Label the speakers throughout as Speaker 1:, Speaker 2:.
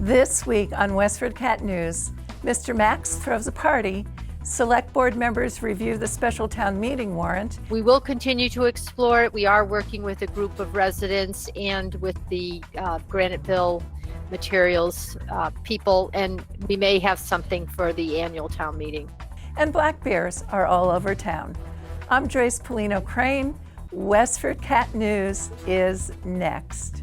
Speaker 1: This week on WestfordCAT News, Mr. Max throws a party, select board members review the special town meeting warrant.
Speaker 2: We will continue to explore it. We are working with a group of residents and with the Graniteville materials people, and we may have something for the annual town meeting.
Speaker 1: And black bears are all over town. I'm Joyce Polino Crane. WestfordCAT News is next.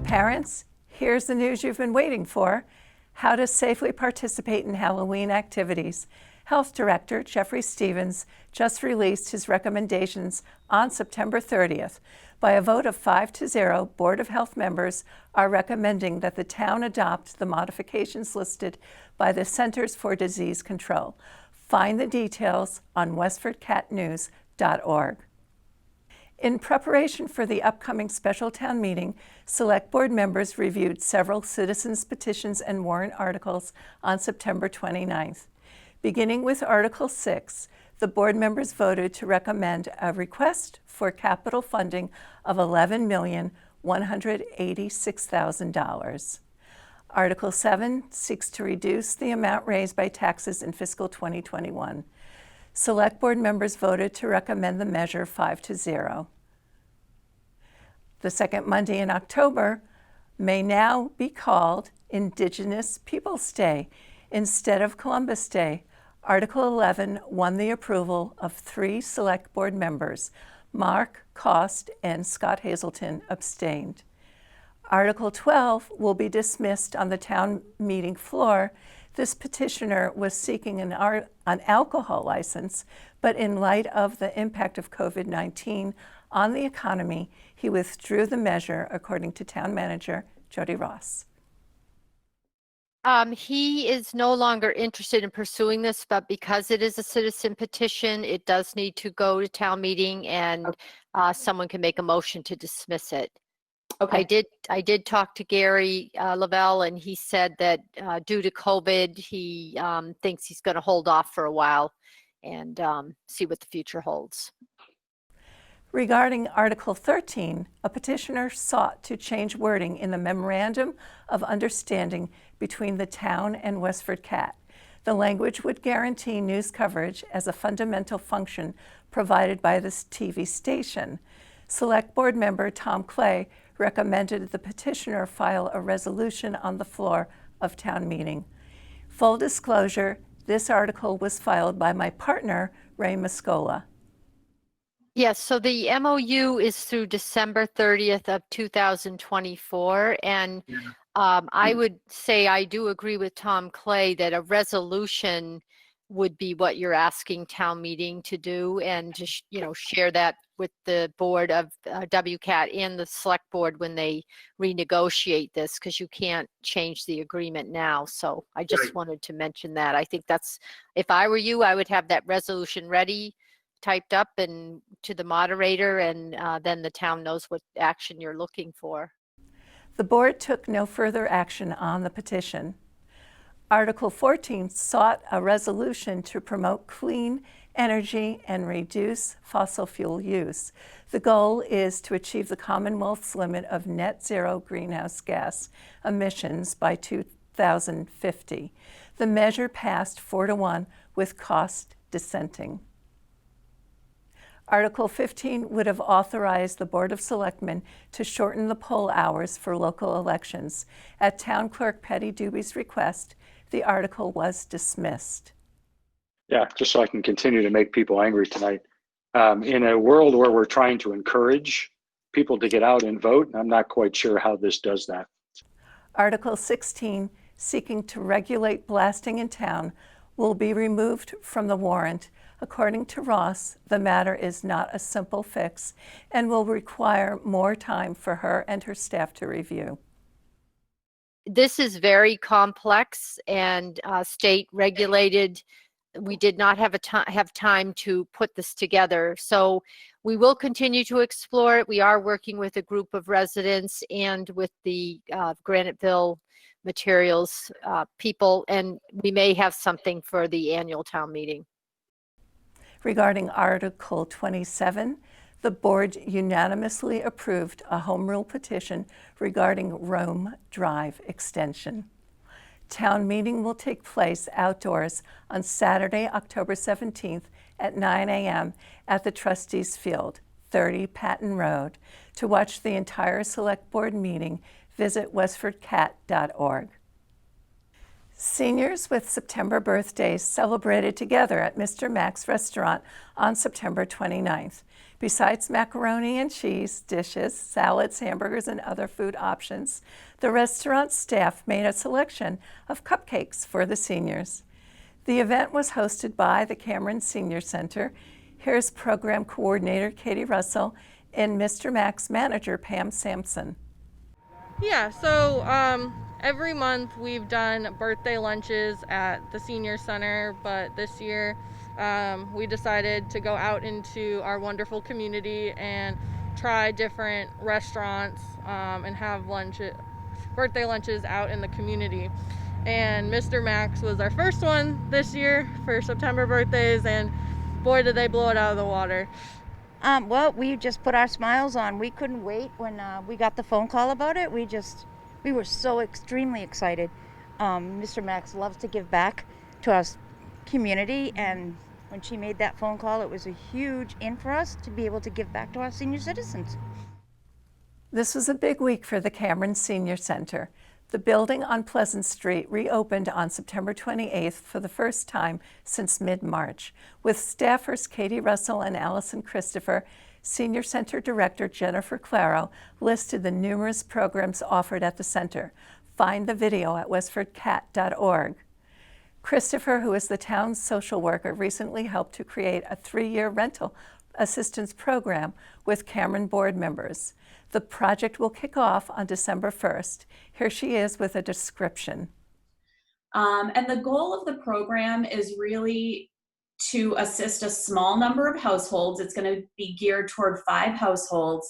Speaker 1: Parents, here's the news you've been waiting for: how to safely participate in Halloween activities. Health Director Jeffrey Stevens just released his recommendations on September 30th. By a vote of 5-0, Board of Health members are recommending that the town adopt the modifications listed by the Centers for Disease Control. Find the details on westfordcatnews.org. In preparation for the upcoming special town meeting, select board members reviewed several citizens' petitions and warrant articles on September 29th. Beginning with Article 6, the board members voted to recommend a request for capital funding of $11,186,000. Article 7 seeks to reduce the amount raised by taxes in fiscal 2021. Select board members voted to recommend the measure 5-0. The second Monday in October may now be called Indigenous Peoples' Day instead of Columbus Day. Article 11 won the approval of 3 select board members. Mark Cost and Scott Hazelton abstained. Article 12 will be dismissed on the town meeting floor. This petitioner was seeking an alcohol license, but in light of the impact of COVID-19 on the economy, he withdrew the measure, according to town manager Jody Ross.
Speaker 2: He is no longer interested in pursuing this, but because it is a citizen petition, it does need to go to town meeting, and someone can make a motion to dismiss it.
Speaker 3: Okay.
Speaker 2: I did talk to Gary Lavelle, and he said that due to COVID, he thinks he's going to hold off for a while and see what the future holds.
Speaker 1: Regarding Article 13, a petitioner sought to change wording in the Memorandum of Understanding between the town and WestfordCAT. The language would guarantee news coverage as a fundamental function provided by this TV station. Select Board member Tom Clay recommended the petitioner file a resolution on the floor of town meeting. Full disclosure, this article was filed by my partner, Ray Muscola.
Speaker 2: Yes, so the MOU is through December 30th of 2024, and I would say I do agree with Tom Clay that a resolution would be what you're asking town meeting to do, and to share that with the board of WCAT and the select board when they renegotiate this, because you can't change the agreement now. So I just wanted to mention that. I think that's, if I were you, I would have that resolution ready, typed up and to the moderator, and then the town knows what action you're looking for.
Speaker 1: The board took no further action on the petition. Article 14 sought a resolution to promote clean energy and reduce fossil fuel use. The goal is to achieve the Commonwealth's limit of net zero greenhouse gas emissions by 2050. The measure passed 4-1 with Cost dissenting. Article 15 would have authorized the Board of Selectmen to shorten the poll hours for local elections. At Town Clerk Patty Doobie's request, the article was dismissed.
Speaker 4: Yeah, just so I can continue to make people angry tonight. In a world where we're trying to encourage people to get out and vote, I'm not quite sure how this does that.
Speaker 1: Article 16, seeking to regulate blasting in town, will be removed from the warrant. According to Ross, the matter is not a simple fix and will require more time for her and her staff to review.
Speaker 2: This is very complex and state regulated. We did not have time to put this together. So we will continue to explore it. We are working with a group of residents and with the Graniteville materials people, and we may have something for the annual town meeting.
Speaker 1: Regarding Article 27, the board unanimously approved a home rule petition regarding Rome Drive extension. Town meeting will take place outdoors on Saturday, October 17th at 9 a.m. at the Trustees Field, 30 Patton Road. To watch the entire Select Board meeting, visit WestfordCAT.org. Seniors with September birthdays celebrated together at Mr. Mac's restaurant on September 29th. Besides macaroni and cheese dishes, salads, hamburgers, and other food options, the restaurant staff made a selection of cupcakes for the seniors. The event was hosted by the Cameron Senior Center. Here's Program Coordinator Katie Russell and Mr. Mac's manager Pam Sampson.
Speaker 3: Yeah, so every month we've done birthday lunches at the senior center, but this year we decided to go out into our wonderful community and try different restaurants and have birthday lunches out in the community. And Mr. Mac's was our first one this year for September birthdays, and boy did they blow it out of the water.
Speaker 5: Well, we just put our smiles on. We couldn't wait when we got the phone call about it. We were so extremely excited. Mr. Max loves to give back to our community, and when she made that phone call, it was a huge in for us to be able to give back to our senior citizens.
Speaker 1: This was a big week for the Cameron Senior Center. The building on Pleasant Street reopened on September 28th for the first time since mid-March. With staffers Katie Russell and Allison Christopher, Senior Center Director Jennifer Claro listed the numerous programs offered at the center. Find the video at WestfordCAT.org. Christopher, who is the town's social worker, recently helped to create a 3-year rental assistance program with Cameron board members. The project will kick off on December 1st. Here she is with a description.
Speaker 6: And the goal of the program is really to assist a small number of households. It's going to be geared toward 5 households.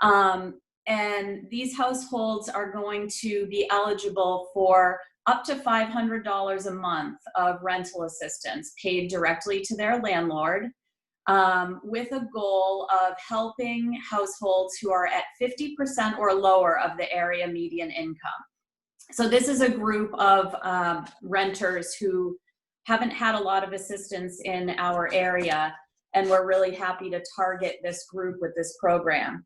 Speaker 6: And these households are going to be eligible for up to $500 a month of rental assistance paid directly to their landlord, with a goal of helping households who are at 50% or lower of the area median income. So this is a group of renters who haven't had a lot of assistance in our area, and we're really happy to target this group with this program.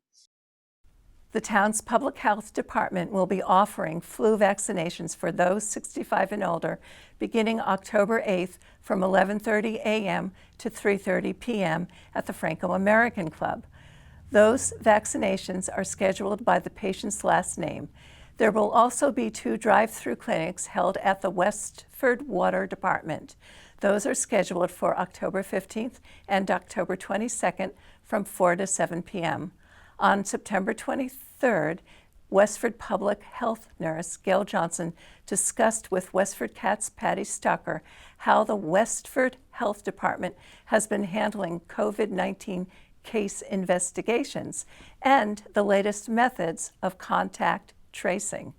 Speaker 1: The town's public health department will be offering flu vaccinations for those 65 and older beginning October 8th from 11:30 a.m. to 3:30 p.m. at the Franco-American Club. Those vaccinations are scheduled by the patient's last name. There will also be 2 drive-through clinics held at the Westford Water Department. Those are scheduled for October 15th and October 22nd from 4 to 7 p.m. On September 23rd, Westford Public Health Nurse Gail Johnson discussed with WestfordCAT's Patty Stucker how the Westford Health Department has been handling COVID-19 case investigations and the latest methods of contact tracing.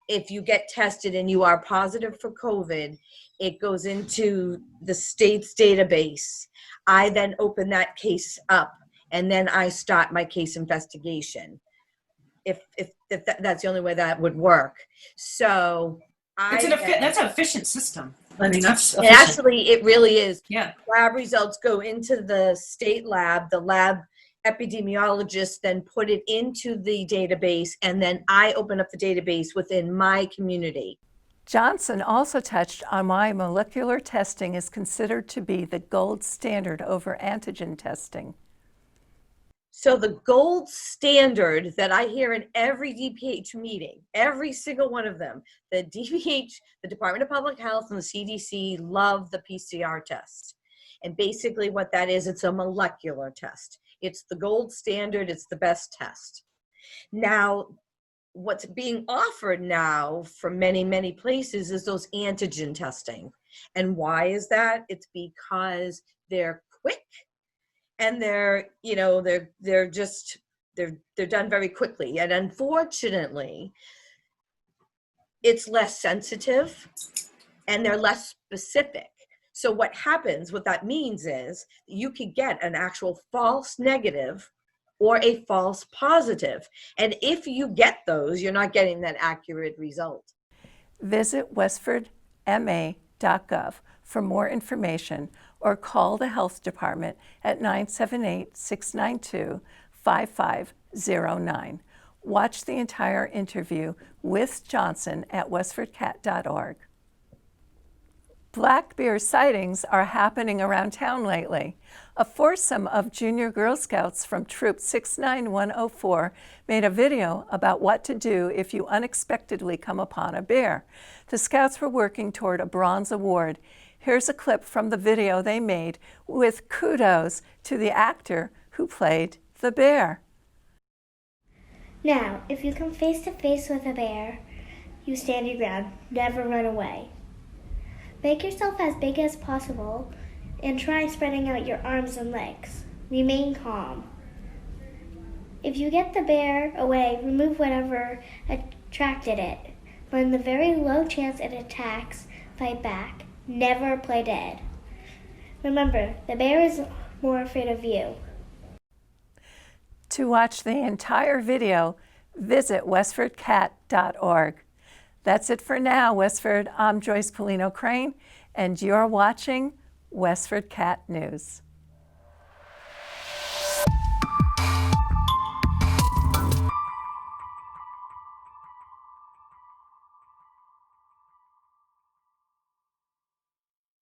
Speaker 7: If you get tested and you are positive for COVID, it goes into the state's database. I then open that case up, and then I start my case investigation. If that's the only way that would work. So
Speaker 8: that's an efficient system. I mean, that's efficient.
Speaker 7: Actually, it really is.
Speaker 8: Yeah.
Speaker 7: Lab results go into the state lab. The lab epidemiologists then put it into the database, and then I open up the database within my community.
Speaker 1: Johnson also touched on why molecular testing is considered to be the gold standard over antigen testing.
Speaker 7: So the gold standard that I hear in every DPH meeting, every single one of them, the DPH, the Department of Public Health, and the CDC love the PCR test. And basically what that is, it's a molecular test. It's the gold standard, it's the best test. Now, what's being offered now from many, many places is those antigen testing. And why is that? It's because they're quick and they're done very quickly. And unfortunately, it's less sensitive and they're less specific. So what happens, what that means is you could get an actual false negative or a false positive. And if you get those, you're not getting that accurate result.
Speaker 1: Visit westfordma.gov for more information or call the health department at 978-692-5509. Watch the entire interview with Johnson at westfordcat.org. Black bear sightings are happening around town lately. A foursome of junior Girl Scouts from Troop 69104 made a video about what to do if you unexpectedly come upon a bear. The Scouts were working toward a bronze award. Here's a clip from the video they made with kudos to the actor who played the bear.
Speaker 9: Now, if you come face to face with a bear, you stand your ground, never run away. Make yourself as big as possible and try spreading out your arms and legs. Remain calm. If you get the bear away, remove whatever attracted it. But in the very low chance it attacks, fight back. Never play dead. Remember, the bear is more afraid of you.
Speaker 1: To watch the entire video, visit westfordcat.org. That's it for now, Westford. I'm Joyce Polino Crane, and you're watching Westford Cat News.